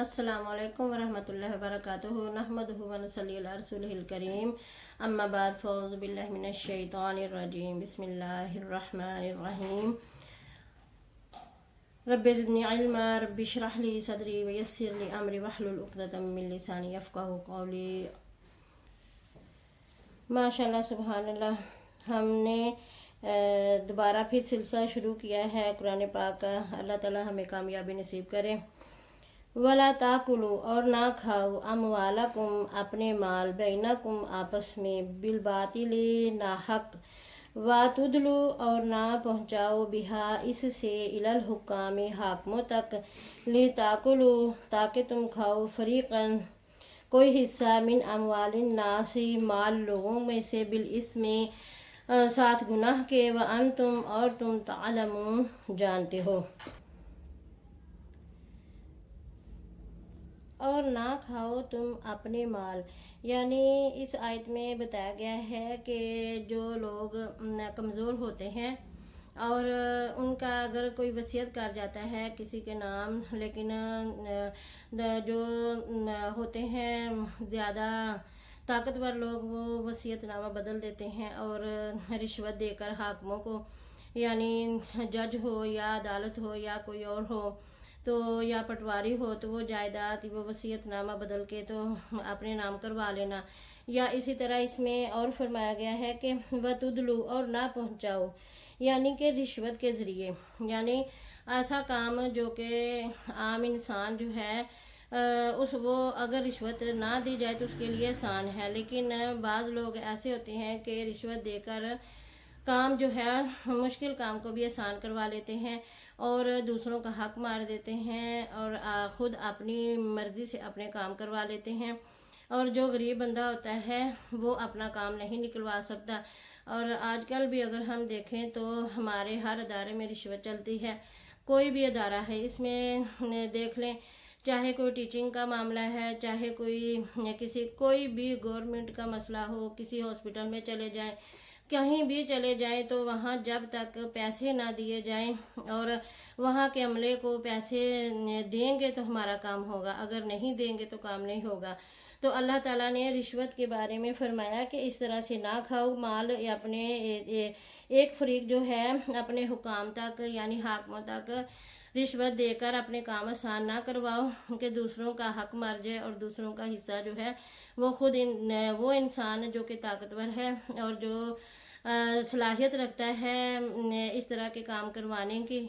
السلام علیکم ورحمۃ اللہ وبرکاتہ نحمدہ ونصلی علی رسولہ الکریم اما بعد فاعوذ باللہ من الشیطان الرجیم بسم اللہ الرحمن الرحیم رب زدنی علما رب اشرح لی صدری ویسر لی امری واحلل عقدۃ من لسانی یفقہوا قولی۔ ماشاءاللہ سبحان اللہ، ہم نے دوبارہ پھر سلسلہ شروع کیا ہے قرآن پاک کا۔ اللہ تعالی ہمیں کامیابی نصیب کرے۔ ولا تاکلوا، اور نہ کھاؤ، اموالکم، اپنے مال، بینکم، آپس میں، بالباطل، ناحق، واتدلوا، اور نہ پہنچاؤ، بہا، اس سے، الی الحکام، حاکموں تک، لتاکلوا، تاکہ تم کھاؤ، فریقاً، کوئی حصہ، من اموال الناس، مال لوگوں میں سے، بالاسم، ساتھ گناہ کے، وانتم، اور تم، تعلمون، جانتے ہو۔ اور نہ کھاؤ تم اپنے مال، یعنی اس آیت میں بتایا گیا ہے کہ جو لوگ کمزور ہوتے ہیں اور ان کا اگر کوئی وصیت کر جاتا ہے کسی کے نام، لیکن جو ہوتے ہیں زیادہ طاقتور لوگ وہ وصیت نامہ بدل دیتے ہیں اور رشوت دے کر حاکموں کو، یعنی جج ہو یا عدالت ہو یا کوئی اور ہو تو، یا پٹواری ہو تو، وہ جائیداد وہ وصیت نامہ بدل کے تو اپنے نام کروا لینا۔ یا اسی طرح اس میں اور فرمایا گیا ہے کہ وَتُدْلُوا، اور نہ پہنچاؤ، یعنی کہ رشوت کے ذریعے، یعنی ایسا کام جو کہ عام انسان جو ہے وہ اگر رشوت نہ دی جائے تو اس کے لیے آسان ہے، لیکن بعض لوگ ایسے ہوتے ہیں کہ رشوت دے کر کام جو ہے مشکل کام کو بھی آسان کروا لیتے ہیں اور دوسروں کا حق مار دیتے ہیں اور خود اپنی مرضی سے اپنے کام کروا لیتے ہیں، اور جو غریب بندہ ہوتا ہے وہ اپنا کام نہیں نکلوا سکتا۔ اور آج کل بھی اگر ہم دیکھیں تو ہمارے ہر ادارے میں رشوت چلتی ہے، کوئی بھی ادارہ ہے اس میں دیکھ لیں، چاہے کوئی ٹیچنگ کا معاملہ ہے، چاہے کوئی بھی گورنمنٹ کا مسئلہ ہو، کسی ہاسپٹل میں چلے جائیں، کہیں بھی چلے جائیں تو وہاں جب تک پیسے نہ دیے جائیں اور وہاں کے عملے کو پیسے دیں گے تو ہمارا کام ہوگا، اگر نہیں دیں گے تو کام نہیں ہوگا۔ تو اللہ تعالیٰ نے رشوت کے بارے میں فرمایا کہ اس طرح سے نہ کھاؤ مال، اپنے ایک فریق جو ہے اپنے حکام تک یعنی حاکموں تک رشوت دے کر اپنے کام آسان نہ کرواؤ کہ دوسروں کا حق مر جائے اور دوسروں کا حصہ جو ہے وہ خود وہ انسان جو کہ طاقتور ہے اور جو صلاحیت رکھتا ہے اس طرح کے کام کروانے کی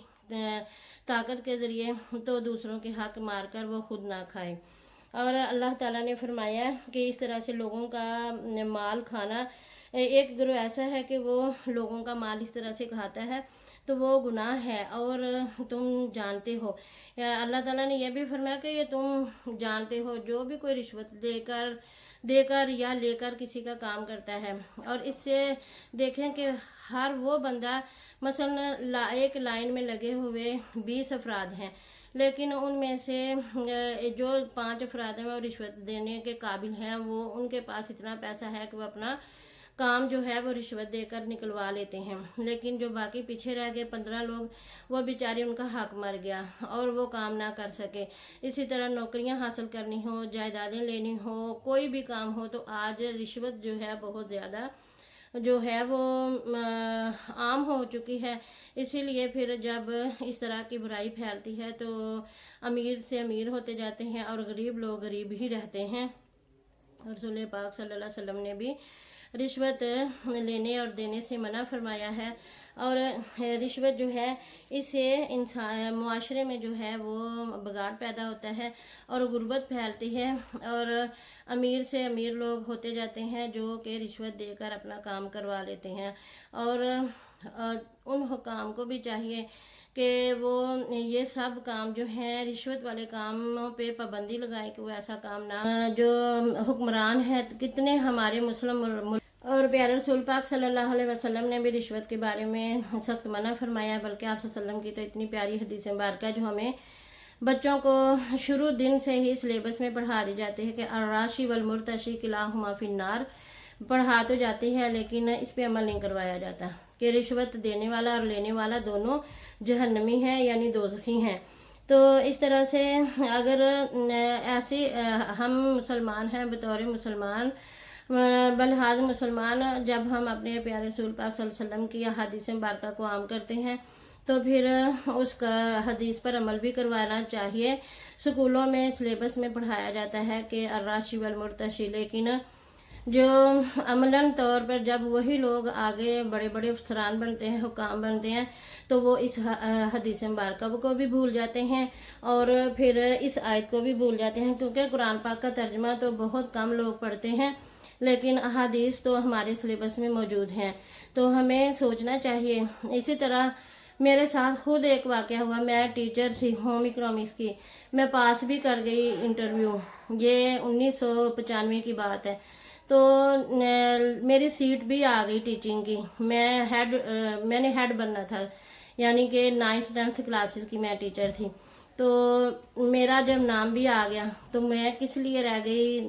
طاقت کے ذریعے، تو دوسروں کے حق مار کر وہ خود نہ کھائے۔ اور اللہ تعالیٰ نے فرمایا کہ اس طرح سے لوگوں کا مال کھانا، ایک گروہ ایسا ہے کہ وہ لوگوں کا مال اس طرح سے کھاتا ہے تو وہ گناہ ہے اور تم جانتے ہو۔ اللہ تعالیٰ نے یہ بھی فرمایا کہ یہ تم جانتے ہو، جو بھی کوئی رشوت دے کر یا لے کر کسی کا کام کرتا ہے، اور اس سے دیکھیں کہ ہر وہ بندہ مثلا ایک لائن میں لگے ہوئے 20 افراد ہیں، لیکن ان میں سے جو 5 افراد ہیں وہ رشوت دینے کے قابل ہیں، وہ ان کے پاس اتنا پیسہ ہے کہ وہ اپنا کام جو ہے وہ رشوت دے کر نکلوا لیتے ہیں، لیکن جو باقی پیچھے رہ گئے 15 لوگ وہ بیچارے ان کا حق مر گیا اور وہ کام نہ کر سکے۔ اسی طرح نوکریاں حاصل کرنی ہو، جائیدادیں لینی ہو، کوئی بھی کام ہو تو آج رشوت جو ہے بہت زیادہ جو ہے وہ عام ہو چکی ہے۔ اسی لیے پھر جب اس طرح کی برائی پھیلتی ہے تو امیر سے امیر ہوتے جاتے ہیں اور غریب لوگ غریب ہی رہتے ہیں۔ رسول پاک صلی اللہ علیہ وسلم نے بھی رشوت لینے اور دینے سے منع فرمایا ہے، اور رشوت جو ہے اس سے انسان معاشرے میں جو ہے وہ بگاڑ پیدا ہوتا ہے اور غربت پھیلتی ہے، اور امیر سے امیر لوگ ہوتے جاتے ہیں جو کہ رشوت دے کر اپنا کام کروا لیتے ہیں، اور ان حکام کو بھی چاہیے کہ وہ یہ سب کام جو ہیں رشوت والے کاموں پہ پابندی لگائیں کہ وہ ایسا کام نہ، جو حکمران ہیں کتنے ہمارے مسلم اور پیارے رسول پاک صلی اللہ علیہ وسلم نے بھی رشوت کے بارے میں سخت منع فرمایا، بلکہ آپ صلی اللہ علیہ وسلم کی تو اتنی پیاری حدیث مبارکہ جو ہمیں بچوں کو شروع دن سے ہی سلیبس میں پڑھا دی جاتی ہے کہ الراشی والمرتشی کلاہما فی النار، پڑھا تو جاتی ہے لیکن اس پہ عمل نہیں کروایا جاتا کہ رشوت دینے والا اور لینے والا دونوں جہنمی ہیں یعنی دوزخی ہیں۔ تو اس طرح سے اگر ایسی ہم مسلمان ہیں، بطور مسلمان بلحاظ مسلمان، جب ہم اپنے پیارے رسول پاک صلی اللہ علیہ وسلم کی احادیث مبارکہ کو عام کرتے ہیں تو پھر اس کا حدیث پر عمل بھی کروانا چاہیے۔ سکولوں میں سلیبس میں پڑھایا جاتا ہے کہ الراشی والمرتشی، لیکن جو عملاً طور پر جب وہی لوگ آگے بڑے بڑے افسران بنتے ہیں، حکام بنتے ہیں، تو وہ اس حدیث مبارکہ کو بھی بھول جاتے ہیں اور پھر اس آیت کو بھی بھول جاتے ہیں، کیونکہ قرآن پاک کا ترجمہ تو بہت کم لوگ پڑھتے ہیں لیکن احادیث تو ہمارے سلیبس میں موجود ہیں، تو ہمیں سوچنا چاہیے۔ اسی طرح میرے ساتھ خود ایک واقعہ ہوا، میں ٹیچر تھی ہوم اکنامکس کی، میں پاس بھی کر گئی انٹرویو، یہ 1995 کی بات ہے، تو میری سیٹ بھی آ گئی ٹیچنگ کی، میں نے ہیڈ بننا تھا، یعنی کہ 9th 10th کلاسز کی میں ٹیچر تھی، تو میرا جب نام بھی آ گیا تو میں کس لیے رہ گئی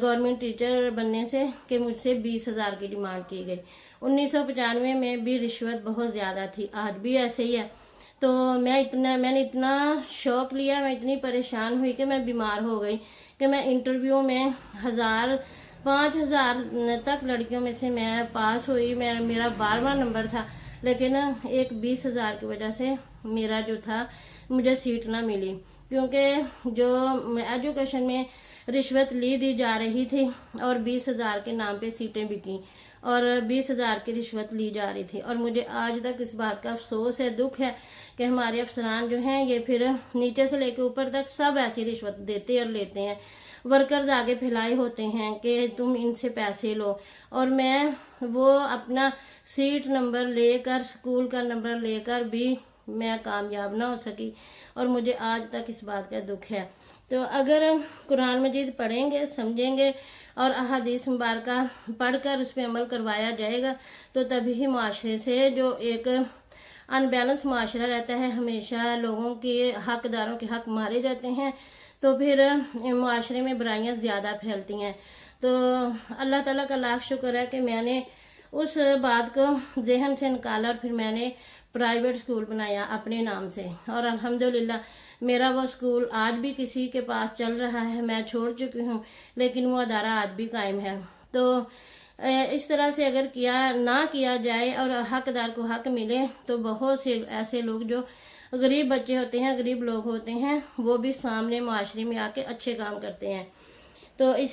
گورنمنٹ ٹیچر بننے سے کہ مجھ سے 20,000 کی ڈیمانڈ کی گئی۔ 1995 میں بھی رشوت بہت زیادہ تھی، آج بھی ایسے ہی ہے۔ تو میں نے اتنا شوق لیا، میں اتنی پریشان ہوئی کہ میں بیمار ہو گئی کہ میں انٹرویو میں 5,000 تک لڑکیوں میں سے میں پاس ہوئی، میرا 12واں نمبر تھا، لیکن ایک 20,000 کی وجہ سے میرا جو تھا مجھے سیٹ نہ ملی، کیونکہ جو ایجوکیشن میں رشوت لی دی جا رہی تھی اور 20,000 کے نام پہ سیٹیں بکیں اور 20,000 کی رشوت لی جا رہی تھی، اور مجھے آج تک اس بات کا افسوس ہے، دکھ ہے کہ ہمارے افسران جو ہیں یہ پھر نیچے سے لے کے اوپر تک سب ایسی رشوت دیتے اور لیتے ہیں، ورکرز آگے پھیلائے ہوتے ہیں کہ تم ان سے پیسے لو، اور میں وہ اپنا سیٹ نمبر لے کر، اسکول کا نمبر لے کر بھی میں کامیاب نہ ہو سکی، اور مجھے آج تک اس بات کا دکھ ہے۔ تو اگر قرآن مجید پڑھیں گے، سمجھیں گے اور احادیث مبارکہ پڑھ کر اس پہ عمل کروایا جائے گا تو تبھی معاشرے سے جو ایک ان بیلنس معاشرہ رہتا ہے، ہمیشہ لوگوں کے حقداروں کے حق مارے جاتے ہیں، تو پھر معاشرے میں برائیاں زیادہ پھیلتی ہیں۔ تو اللہ تعالیٰ کا لاکھ شکر ہے کہ میں نے اس بات کو ذہن سے نکالا اور پھر میں نے پرائیویٹ سکول بنایا اپنے نام سے، اور الحمدللہ میرا وہ سکول آج بھی کسی کے پاس چل رہا ہے، میں چھوڑ چکی ہوں لیکن وہ ادارہ آج بھی قائم ہے۔ تو اس طرح سے اگر نہ کیا جائے اور حقدار کو حق ملے تو بہت سے ایسے لوگ جو غریب بچے ہوتے ہیں، غریب لوگ ہوتے ہیں، وہ بھی سامنے معاشرے میں آ کے اچھے کام کرتے ہیں۔ تو اس